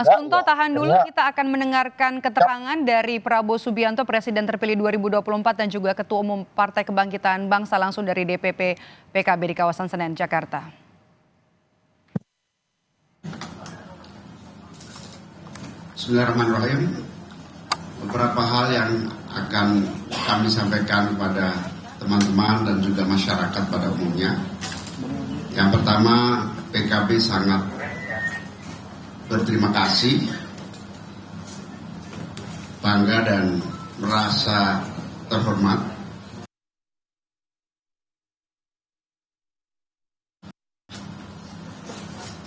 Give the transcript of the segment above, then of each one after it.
Mas Kunto, tahan dulu, kita akan mendengarkan keterangan dari Prabowo Subianto, Presiden terpilih 2024 dan juga Ketua Umum Partai Kebangkitan Bangsa langsung dari DPP PKB di kawasan Senen, Jakarta. Bismillahirrahmanirrahim. Beberapa hal yang akan kami sampaikan kepada teman-teman dan juga masyarakat pada umumnya. Yang pertama, PKB sangat berterima kasih, bangga dan merasa terhormat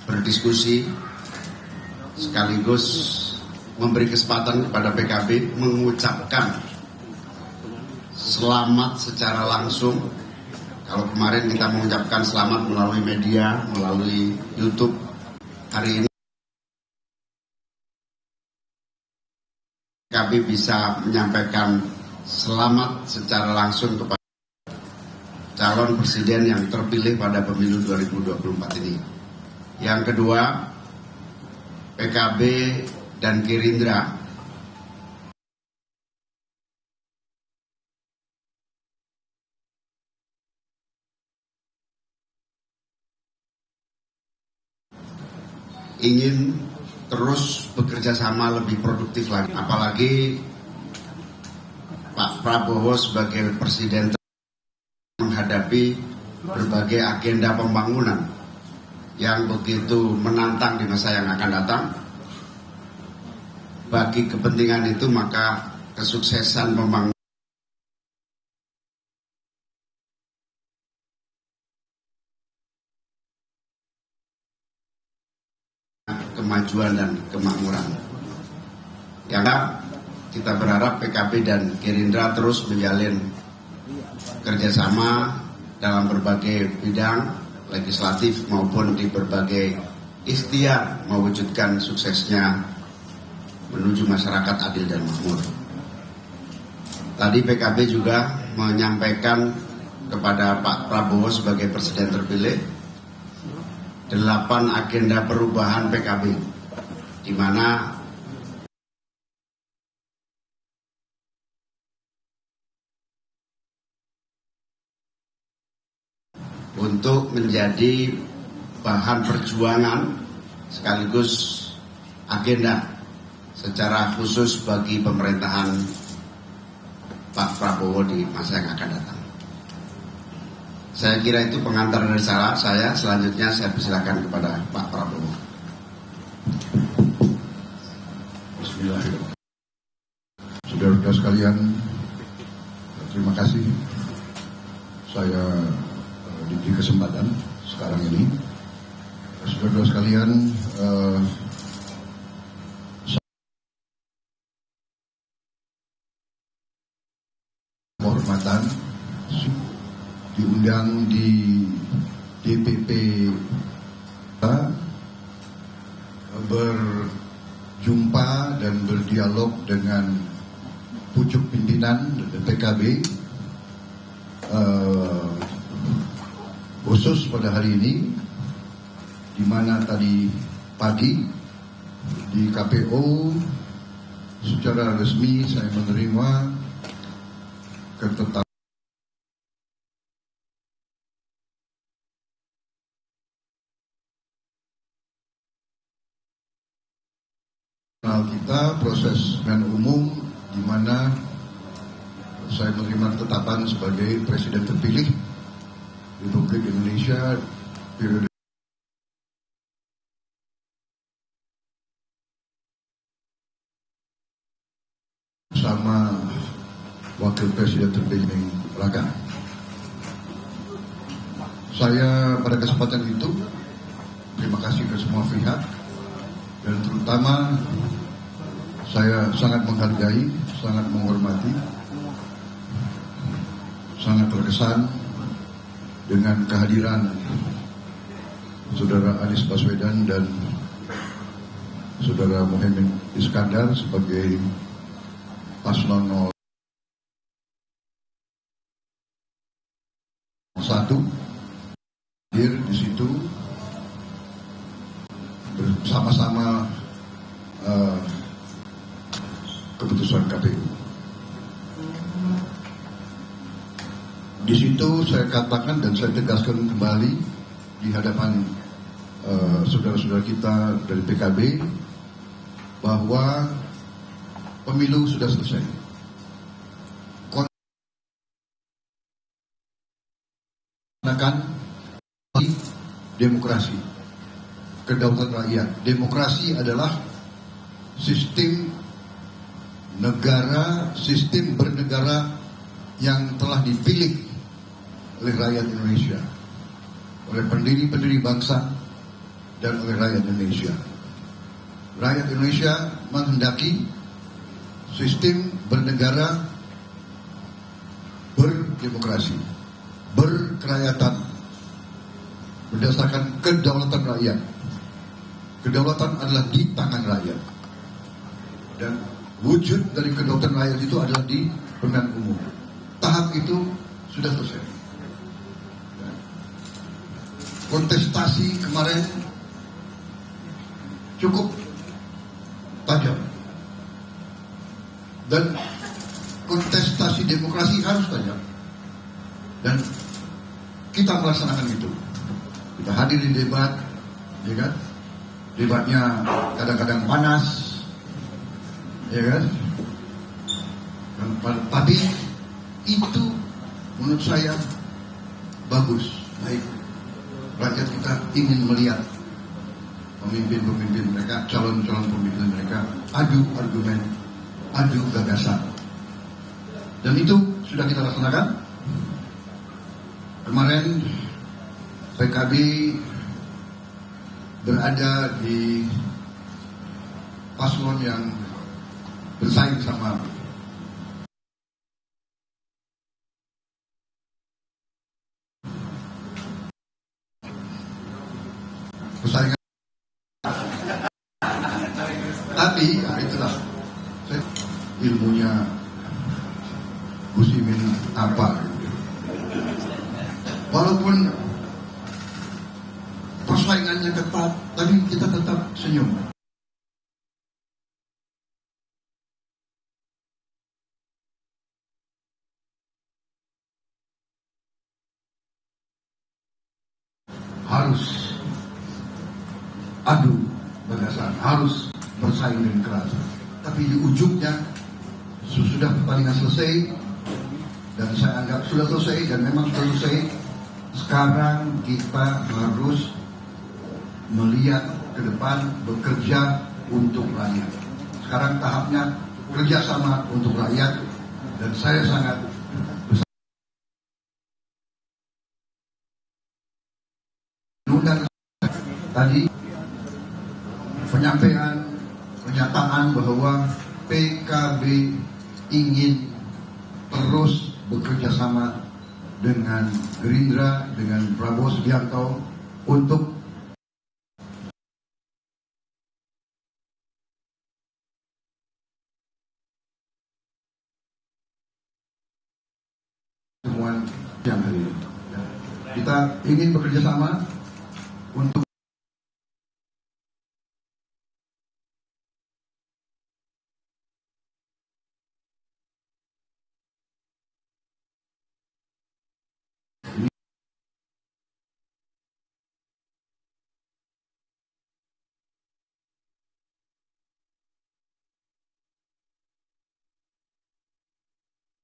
berdiskusi sekaligus memberi kesempatan kepada PKB mengucapkan selamat secara langsung. Kalau kemarin kita mengucapkan selamat melalui media, melalui YouTube, hari ini PKB bisa menyampaikan selamat secara langsung kepada calon presiden yang terpilih pada pemilu 2024 ini. Yang kedua, PKB dan Gerindra ingin terus bekerja sama lebih produktif lagi. Apalagi Pak Prabowo sebagai presiden menghadapi berbagai agenda pembangunan yang begitu menantang di masa yang akan datang. Bagi kepentingan itu maka kesuksesan pembangunan, kemajuan dan kemakmuran. Yang kita berharap PKB dan Gerindra terus menjalin kerjasama dalam berbagai bidang legislatif maupun di berbagai ikhtiar mewujudkan suksesnya menuju masyarakat adil dan makmur. Tadi PKB juga menyampaikan kepada Pak Prabowo sebagai presiden terpilih 8 agenda perubahan PKB, di mana untuk menjadi bahan perjuangan sekaligus agenda secara khusus bagi pemerintahan Pak Prabowo di masa yang akan datang. Saya kira itu pengantar dari saya. Selanjutnya saya persilakan kepada Pak Prabowo. Bismillahirrahmanirrahim. Saudara-saudara sekalian, terima kasih saya diberi kesempatan sekarang ini. Saudara-saudara sekalian, kehormatan diundang di DPP berjumpa dan berdialog dengan pucuk pimpinan PKB, khusus pada hari ini, di mana tadi pagi di KPO secara resmi saya menerima ketetapan kita proses dengan umum, di mana saya menerima ketetapan sebagai presiden terpilih Republik Indonesia periode bersama wakil presiden terpilih Raga. Saya pada kesempatan itu terima kasih ke semua pihak, dan terutama saya sangat menghargai, sangat menghormati, sangat terkesan dengan kehadiran Saudara Anies Baswedan dan Saudara Muhaimin Iskandar sebagai paslon 1 hadir di situ bersama-sama putusan KPU. Di situ saya katakan dan saya tegaskan kembali di hadapan saudara-saudara kita dari PKB bahwa pemilu sudah selesai. Konten demokrasi, kedaulatan rakyat. Demokrasi adalah sistem negara, sistem bernegara yang telah dipilih oleh rakyat Indonesia, oleh pendiri-pendiri bangsa, dan oleh rakyat Indonesia. Rakyat Indonesia menghendaki sistem bernegara berdemokrasi, berkerakyatan, berdasarkan kedaulatan rakyat. Kedaulatan adalah di tangan rakyat. Dan wujud dari kedaulatan rakyat itu adalah di pemilihan umum. Tahap itu sudah selesai. Kontestasi kemarin cukup tajam. Dan kontestasi demokrasi harus tajam. Dan kita melaksanakan itu. Kita hadir di debat, ya kan? Debatnya kadang-kadang panas, ya kan? Tapi itu menurut saya bagus, baik. Rakyat kita ingin melihat pemimpin-pemimpin mereka, calon-calon pemimpin mereka adu argumen, adu gagasan. Dan itu sudah kita laksanakan. Kemarin PKB berada di paslon yang bersaing sama persaingan. Tapi ya itulah ilmunya Gus Imin apa gitu. Walaupun persaingannya ketat, tapi kita tetap senyum. Harus adu gagasan, harus bersaing dengan keras. Tapi di ujungnya sudah pertandingan selesai dan saya anggap sudah selesai dan memang sudah selesai. Sekarang kita harus melihat ke depan, bekerja untuk rakyat. Sekarang tahapnya kerjasama untuk rakyat dan saya sangat undang tadi pernyataan bahwa PKB ingin terus bekerja sama dengan Gerindra, dengan Prabowo Subianto untuk pertemuan yang hari ini. Kita ingin bekerja sama untuk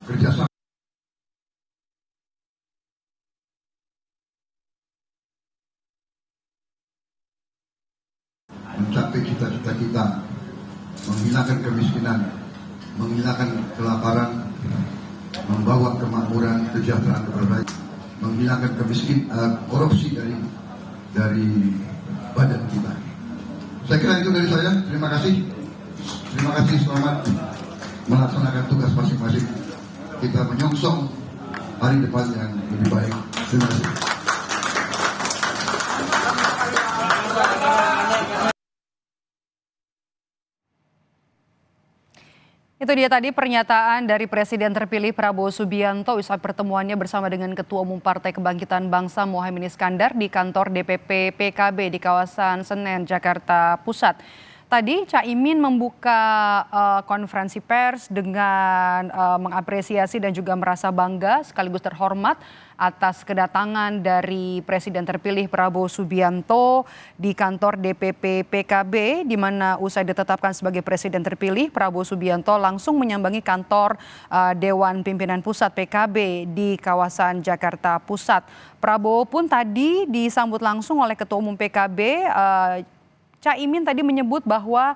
kerjasama mencapai cita-cita kita, menghilangkan kemiskinan, menghilangkan kelaparan, membawa kemakmuran, kesejahteraan kepada rakyat, menghilangkan korupsi dari badan kita. Saya kira itu dari saya. Terima kasih. Terima kasih. Selamat melaksanakan tugas masing-masing. Kita menyongsong hari depan yang lebih baik. Terima kasih. Itu dia tadi pernyataan dari Presiden terpilih Prabowo Subianto usai pertemuannya bersama dengan Ketua Umum Partai Kebangkitan Bangsa Muhaimin Iskandar di kantor DPP PKB di kawasan Senen, Jakarta Pusat. Tadi Caimin membuka konferensi pers dengan mengapresiasi dan juga merasa bangga sekaligus terhormat atas kedatangan dari Presiden terpilih Prabowo Subianto di kantor DPP PKB, di mana usai ditetapkan sebagai Presiden terpilih, Prabowo Subianto langsung menyambangi kantor Dewan Pimpinan Pusat PKB di kawasan Jakarta Pusat. Prabowo pun tadi disambut langsung oleh Ketua Umum PKB, Caimin tadi menyebut bahwa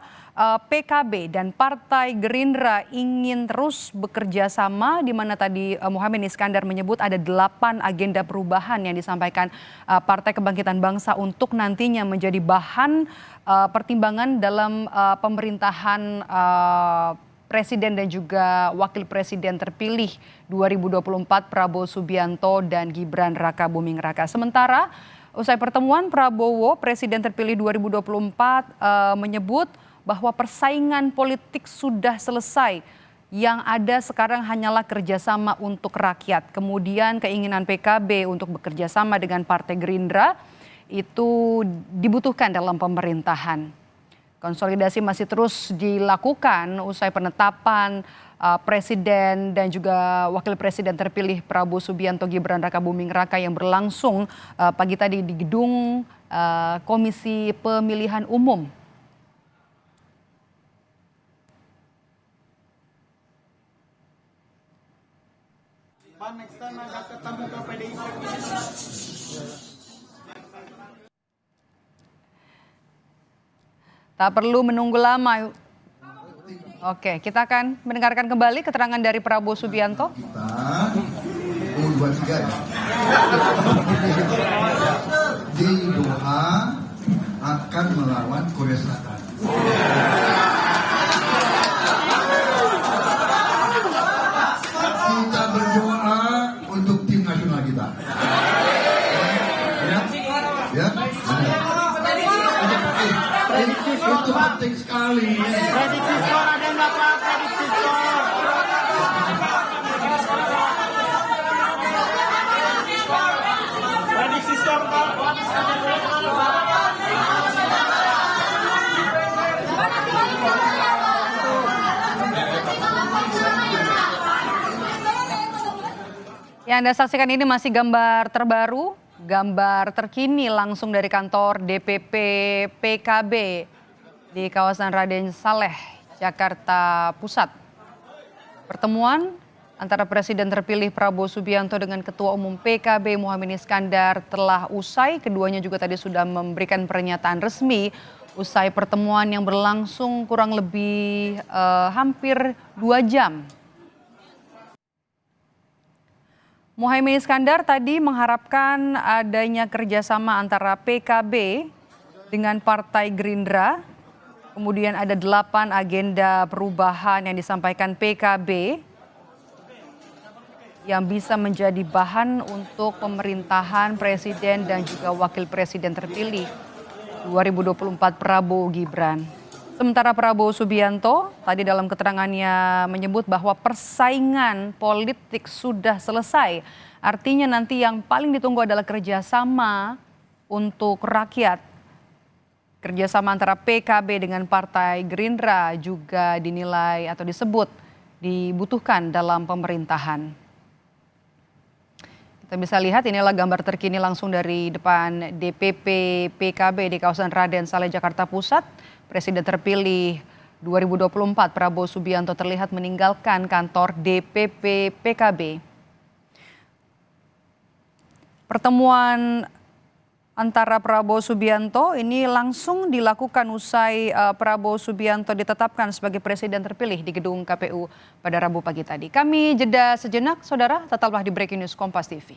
PKB dan Partai Gerindra ingin terus bekerja sama, di mana tadi Muhaimin Iskandar menyebut ada 8 agenda perubahan yang disampaikan Partai Kebangkitan Bangsa untuk nantinya menjadi bahan pertimbangan dalam pemerintahan Presiden dan juga Wakil Presiden terpilih 2024 Prabowo Subianto dan Gibran Rakabuming Raka. Sementara usai pertemuan, Prabowo, Presiden terpilih 2024, menyebut bahwa persaingan politik sudah selesai. Yang ada sekarang hanyalah kerjasama untuk rakyat. Kemudian keinginan PKB untuk bekerja sama dengan Partai Gerindra itu dibutuhkan dalam pemerintahan. Konsolidasi masih terus dilakukan usai penetapan Presiden dan juga Wakil Presiden terpilih Prabowo Subianto Gibran Rakabuming Raka yang berlangsung pagi tadi di gedung Komisi Pemilihan Umum. Tak perlu menunggu lama. Oke, kita akan mendengarkan kembali keterangan dari Prabowo Subianto. Kita U23 ya. Di Doha akan melawan Korea Selatan. Kita berdoa untuk tim nasional kita. Ya. Itu penting sekali. Prediksi skor ada nggak Pak? Prediksi skor. Prediksi skor Pak. Yang Anda saksikan ini masih gambar terbaru, gambar terkini langsung dari kantor DPP PKB di kawasan Raden Saleh, Jakarta Pusat. Pertemuan antara Presiden terpilih Prabowo Subianto dengan Ketua Umum PKB Muhaimin Iskandar telah usai. Keduanya juga tadi sudah memberikan pernyataan resmi usai pertemuan yang berlangsung kurang lebih hampir 2 jam. Muhaimin Iskandar tadi mengharapkan adanya kerjasama antara PKB dengan Partai Gerindra. Kemudian ada 8 agenda perubahan yang disampaikan PKB yang bisa menjadi bahan untuk pemerintahan Presiden dan juga Wakil Presiden terpilih 2024 Prabowo Gibran. Sementara Prabowo Subianto tadi dalam keterangannya menyebut bahwa persaingan politik sudah selesai. Artinya nanti yang paling ditunggu adalah kerjasama untuk rakyat. Kerjasama antara PKB dengan Partai Gerindra juga dinilai atau disebut dibutuhkan dalam pemerintahan. Kita bisa lihat inilah gambar terkini langsung dari depan DPP PKB di kawasan Raden Saleh, Jakarta Pusat. Presiden terpilih 2024 Prabowo Subianto terlihat meninggalkan kantor DPP PKB. Pertemuan antara Prabowo Subianto ini langsung dilakukan usai Prabowo Subianto ditetapkan sebagai Presiden terpilih di gedung KPU pada Rabu pagi tadi. Kami jeda sejenak, saudara, tetaplah di Breaking News Kompas TV.